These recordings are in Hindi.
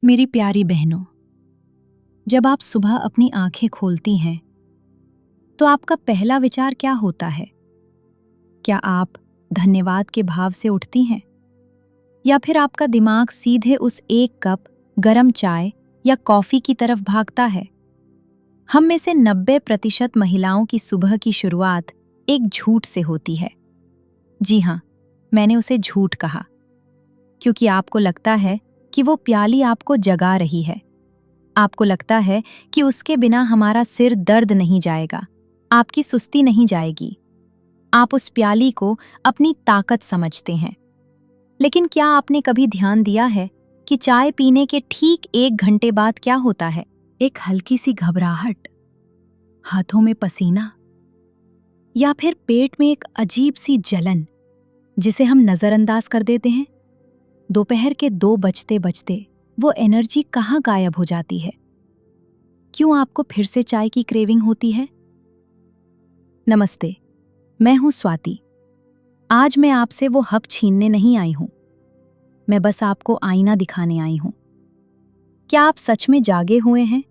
मेरी प्यारी बहनों, जब आप सुबह अपनी आंखें खोलती हैं तो आपका पहला विचार क्या होता है? क्या आप धन्यवाद के भाव से उठती हैं, या फिर आपका दिमाग सीधे उस एक कप गरम चाय या कॉफी की तरफ भागता है? हम में से 90% महिलाओं की सुबह की शुरुआत एक झूठ से होती है। जी हाँ, मैंने उसे झूठ कहा, क्योंकि आपको लगता है कि वो प्याली आपको जगा रही है। आपको लगता है कि उसके बिना हमारा सिर दर्द नहीं जाएगा, आपकी सुस्ती नहीं जाएगी। आप उस प्याली को अपनी ताकत समझते हैं। लेकिन क्या आपने कभी ध्यान दिया है कि चाय पीने के ठीक 1 घंटे बाद क्या होता है? एक हल्की सी घबराहट, हाथों में पसीना, या फिर पेट में एक अजीब सी जलन जिसे हम नजरअंदाज कर देते हैं। दोपहर के 2 बजते बजते वो एनर्जी कहाँ गायब हो जाती है? क्यों आपको फिर से चाय की क्रेविंग होती है? नमस्ते, मैं हूं स्वाति। आज मैं आपसे वो हक छीनने नहीं आई हूं, मैं बस आपको आईना दिखाने आई हूं। क्या आप सच में जागे हुए हैं,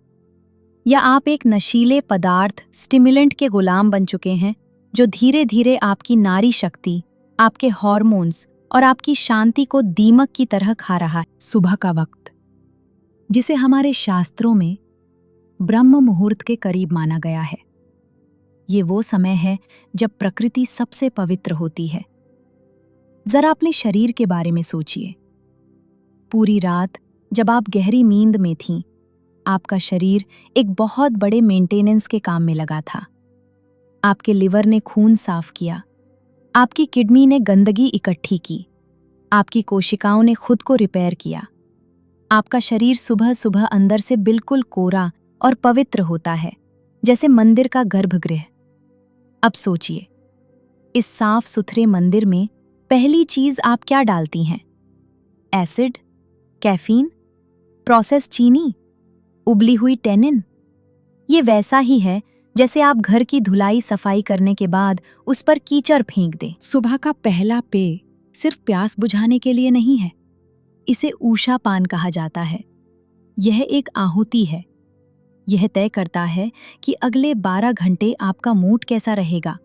या आप एक नशीले पदार्थ स्टिमुलेंट के गुलाम बन चुके हैं जो धीरे धीरे आपकी नारी शक्ति, आपके हार्मोन्स और आपकी शांति को दीमक की तरह खा रहा है? सुबह का वक्त, जिसे हमारे शास्त्रों में ब्रह्म मुहूर्त के करीब माना गया है, ये वो समय है जब प्रकृति सबसे पवित्र होती है। जरा अपने शरीर के बारे में सोचिए। पूरी रात जब आप गहरी नींद में थीं, आपका शरीर एक बहुत बड़े मेंटेनेंस के काम में लगा था। आपके लिवर ने खून साफ किया, आपकी किडनी ने गंदगी इकट्ठी की, आपकी कोशिकाओं ने खुद को रिपेयर किया। आपका शरीर सुबह सुबह अंदर से बिल्कुल कोरा और पवित्र होता है, जैसे मंदिर का गर्भगृह। अब सोचिए, इस साफ सुथरे मंदिर में पहली चीज आप क्या डालती हैं? एसिड, कैफीन, प्रोसेस चीनी, उबली हुई टेनिन। ये वैसा ही है जैसे आप घर की धुलाई सफाई करने के बाद उस पर कीचड़ फेंक दें। सुबह का पहला पेय सिर्फ प्यास बुझाने के लिए नहीं है, इसे ऊषा पान कहा जाता है। यह एक आहुति है। यह तय करता है कि अगले 12 घंटे आपका मूड कैसा रहेगा,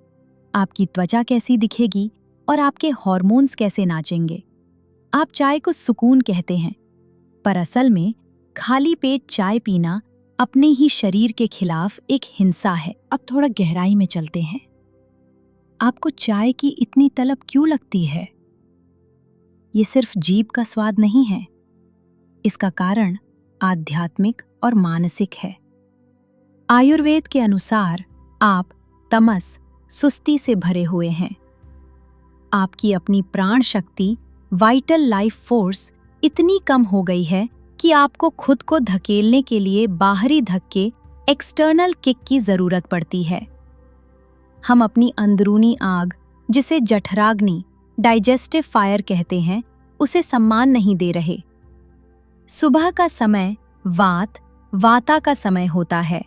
आपकी त्वचा कैसी दिखेगी और आपके हार्मोन्स कैसे नाचेंगे। आप चाय को सुकून कहते हैं, पर असल में खाली पेट चाय पीना अपने ही शरीर के खिलाफ एक हिंसा है। अब थोड़ा गहराई में चलते हैं। आपको चाय की इतनी तलब क्यों लगती है? ये सिर्फ जीभ का स्वाद नहीं है, इसका कारण आध्यात्मिक और मानसिक है। आयुर्वेद के अनुसार आप तमस, सुस्ती से भरे हुए हैं। आपकी अपनी प्राण शक्ति, वाइटल लाइफ फोर्स इतनी कम हो गई है कि आपको खुद को धकेलने के लिए बाहरी धक्के, एक्सटर्नल किक की जरूरत पड़ती है। हम अपनी अंदरूनी आग, जिसे जठराग्नि, डाइजेस्टिव फायर कहते हैं, उसे सम्मान नहीं दे रहे। सुबह का समय वाता का समय होता है,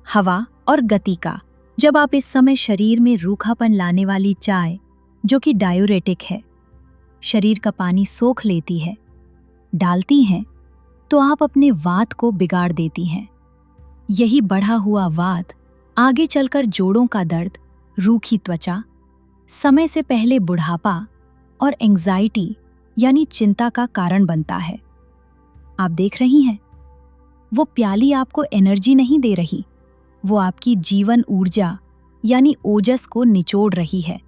हवा और गति का। जब आप इस समय शरीर में रूखापन लाने वाली चाय, जो कि डायूरेटिक है, शरीर का पानी सोख लेती है, डालती हैं, तो आप अपने वात को बिगाड़ देती हैं। यही बढ़ा हुआ वात आगे चलकर जोड़ों का दर्द, रूखी त्वचा, समय से पहले बुढ़ापा और एंग्जाइटी यानी चिंता का कारण बनता है। आप देख रही हैं, वो प्याली आपको एनर्जी नहीं दे रही, वो आपकी जीवन ऊर्जा यानी ओजस को निचोड़ रही है।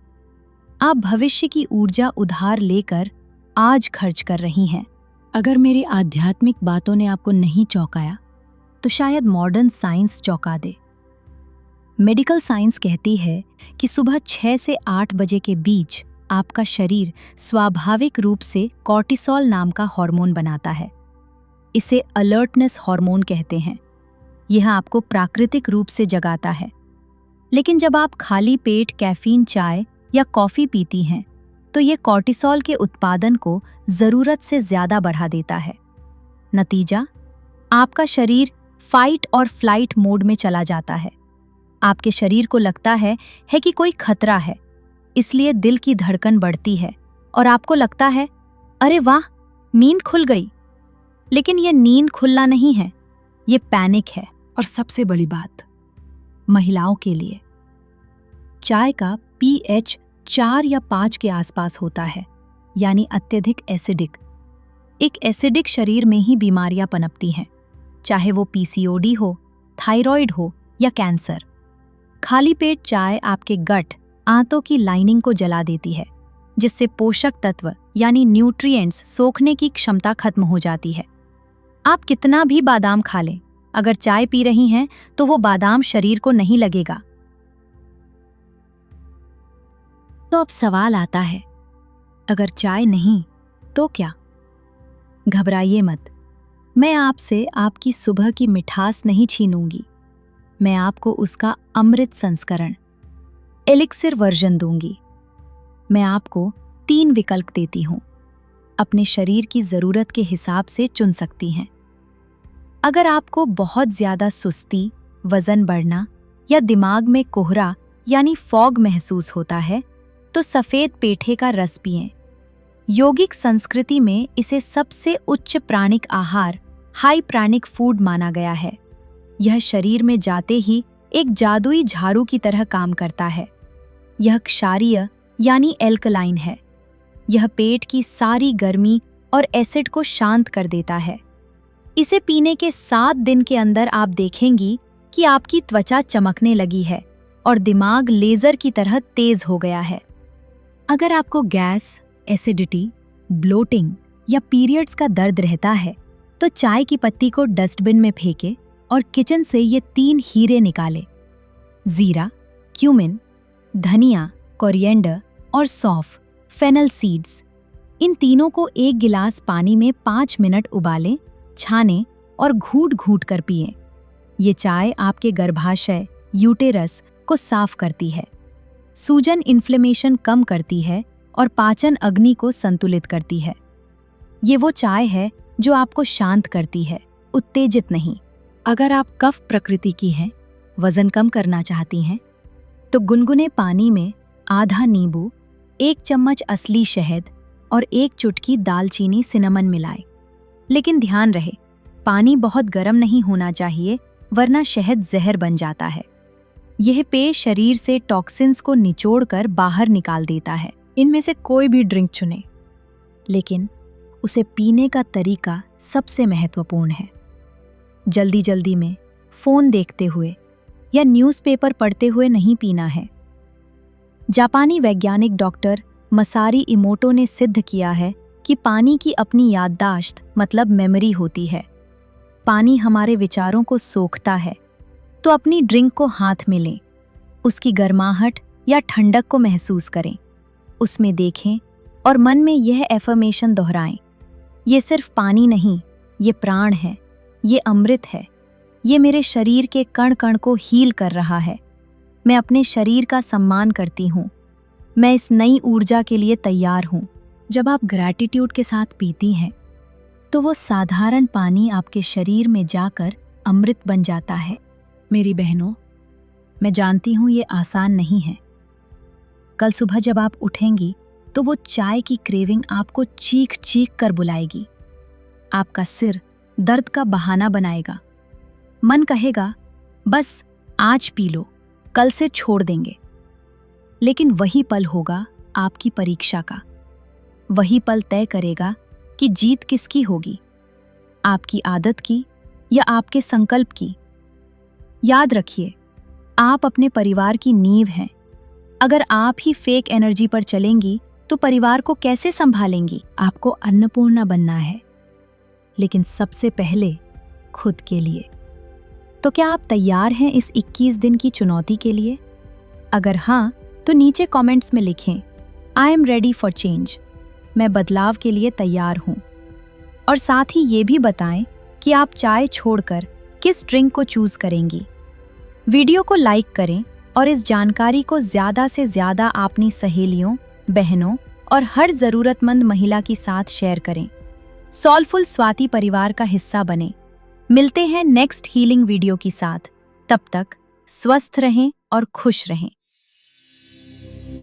आप भविष्य की ऊर्जा उधार लेकर आज खर्च कर रही हैं। अगर मेरी आध्यात्मिक बातों ने आपको नहीं चौंकाया, तो शायद मॉडर्न साइंस चौंका दे। मेडिकल साइंस कहती है कि सुबह 6 से 8 बजे के बीच आपका शरीर स्वाभाविक रूप से कॉर्टिसोल नाम का हार्मोन बनाता है। इसे अलर्टनेस हार्मोन कहते हैं। यह आपको प्राकृतिक रूप से जगाता है। लेकिन जब आप खाली पेट कैफीन चाय या कॉफी पीती हैं, तो ये कॉर्टिसोल के उत्पादन को जरूरत से ज्यादा बढ़ा देता है। नतीजा, आपका शरीर फाइट और फ्लाइट मोड में चला जाता है। आपके शरीर को लगता है कि कोई खतरा है, इसलिए दिल की धड़कन बढ़ती है और आपको लगता है, अरे वाह, नींद खुल गई। लेकिन ये नींद खुलना नहीं है, ये पैनिक है। और सबसे बड़ी बात, महिलाओं के लिए चाय का pH 4 या 5 के आसपास होता है, यानी अत्यधिक एसिडिक। एक एसिडिक शरीर में ही बीमारियां पनपती हैं, चाहे वो PCOD हो, थायराइड हो या कैंसर। खाली पेट चाय आपके गट, आंतों की लाइनिंग को जला देती है, जिससे पोषक तत्व यानी न्यूट्रिएंट्स सोखने की क्षमता खत्म हो जाती है। आप कितना भी बादाम खा लें, अगर चाय पी रही हैं तो वो बादाम शरीर को नहीं लगेगा। तो अब सवाल आता है, अगर चाय नहीं तो क्या? घबराइए मत, मैं आपसे आपकी सुबह की मिठास नहीं छीनूंगी। मैं आपको उसका अमृत संस्करण, एलिक्सिर वर्जन दूंगी। मैं आपको 3 विकल्प देती हूं, अपने शरीर की जरूरत के हिसाब से चुन सकती हैं। अगर आपको बहुत ज्यादा सुस्ती, वजन बढ़ना या दिमाग में कोहरा यानी फॉग महसूस होता है, तो सफेद पेठे का रस पिएं। योगिक संस्कृति में इसे सबसे उच्च प्राणिक आहार, हाई प्राणिक फूड माना गया है। यह शरीर में जाते ही एक जादुई झाड़ू की तरह काम करता है। यह क्षारीय यानी एल्कलाइन है। यह पेट की सारी गर्मी और एसिड को शांत कर देता है। इसे पीने के 7 दिन के अंदर आप देखेंगी कि आपकी त्वचा चमकने लगी है और दिमाग लेजर की तरह तेज हो गया है। अगर आपको गैस, एसिडिटी, ब्लोटिंग या पीरियड्स का दर्द रहता है, तो चाय की पत्ती को डस्टबिन में फेंके और किचन से ये 3 हीरे निकाले। जीरा, क्यूमिन, धनिया, कोरिएंडर और सौंफ, फेनल सीड्स। इन तीनों को 1 गिलास पानी में 5 मिनट उबालें, छानें और घूट घूट कर पिएं। ये चाय आपके गर्भाशय, यूटेरस को साफ करती है, सूजन इन्फ्लेमेशन कम करती है और पाचन अग्नि को संतुलित करती है। ये वो चाय है जो आपको शांत करती है, उत्तेजित नहीं। अगर आप कफ प्रकृति की हैं, वजन कम करना चाहती हैं, तो गुनगुने पानी में आधा नींबू, 1 चम्मच असली शहद और 1 चुटकी दालचीनी सिनेमन मिलाएं। लेकिन ध्यान रहे, पानी बहुत गर्म नहीं होना चाहिए, वरना शहद जहर बन जाता है। यह पेय शरीर से टॉक्सिन्स को निचोड़कर बाहर निकाल देता है। इनमें से कोई भी ड्रिंक चुनें, लेकिन उसे पीने का तरीका सबसे महत्वपूर्ण है। जल्दी जल्दी में, फोन देखते हुए या न्यूज़पेपर पढ़ते हुए नहीं पीना है। जापानी वैज्ञानिक डॉक्टर मसारी इमोटो ने सिद्ध किया है कि पानी की अपनी याददाश्त मतलब मेमोरी होती है। पानी हमारे विचारों को सोखता है, तो अपनी ड्रिंक को हाथ में लें, उसकी गर्माहट या ठंडक को महसूस करें, उसमें देखें और मन में यह एफर्मेशन दोहराएं, ये सिर्फ पानी नहीं, ये प्राण है, ये अमृत है, ये मेरे शरीर के कण कण को हील कर रहा है। मैं अपने शरीर का सम्मान करती हूँ, मैं इस नई ऊर्जा के लिए तैयार हूँ। जब आप ग्रैटिट्यूड के साथ पीती हैं, तो वो साधारण पानी आपके शरीर में जाकर अमृत बन जाता है। मेरी बहनों, मैं जानती हूँ ये आसान नहीं है। कल सुबह जब आप उठेंगी तो वो चाय की क्रेविंग आपको चीख चीख कर बुलाएगी। आपका सिर दर्द का बहाना बनाएगा। मन कहेगा, बस आज पी लो, कल से छोड़ देंगे। लेकिन वही पल होगा आपकी परीक्षा का। वही पल तय करेगा कि जीत किसकी होगी, आपकी आदत की या आपके संकल्प की। याद रखिए, आप अपने परिवार की नींव हैं। अगर आप ही फेक एनर्जी पर चलेंगी तो परिवार को कैसे संभालेंगी? आपको अन्नपूर्णा बनना है, लेकिन सबसे पहले खुद के लिए। तो क्या आप तैयार हैं इस 21 दिन की चुनौती के लिए? अगर हाँ, तो नीचे कमेंट्स में लिखें, I am ready for change. मैं बदलाव के लिए तैयार हूँ। और साथ ही ये भी बताएं कि आप चाय छोड़कर किस ड्रिंक को चूज करेंगी। वीडियो को लाइक करें और इस जानकारी को ज़्यादा से ज़्यादा अपनी सहेलियों, बहनों और हर ज़रूरतमंद महिला के साथ शेयर करें। सोलफुल स्वाति परिवार का हिस्सा बने। मिलते हैं नेक्स्ट हीलिंग वीडियो के साथ। तब तक स्वस्थ रहें और खुश रहें।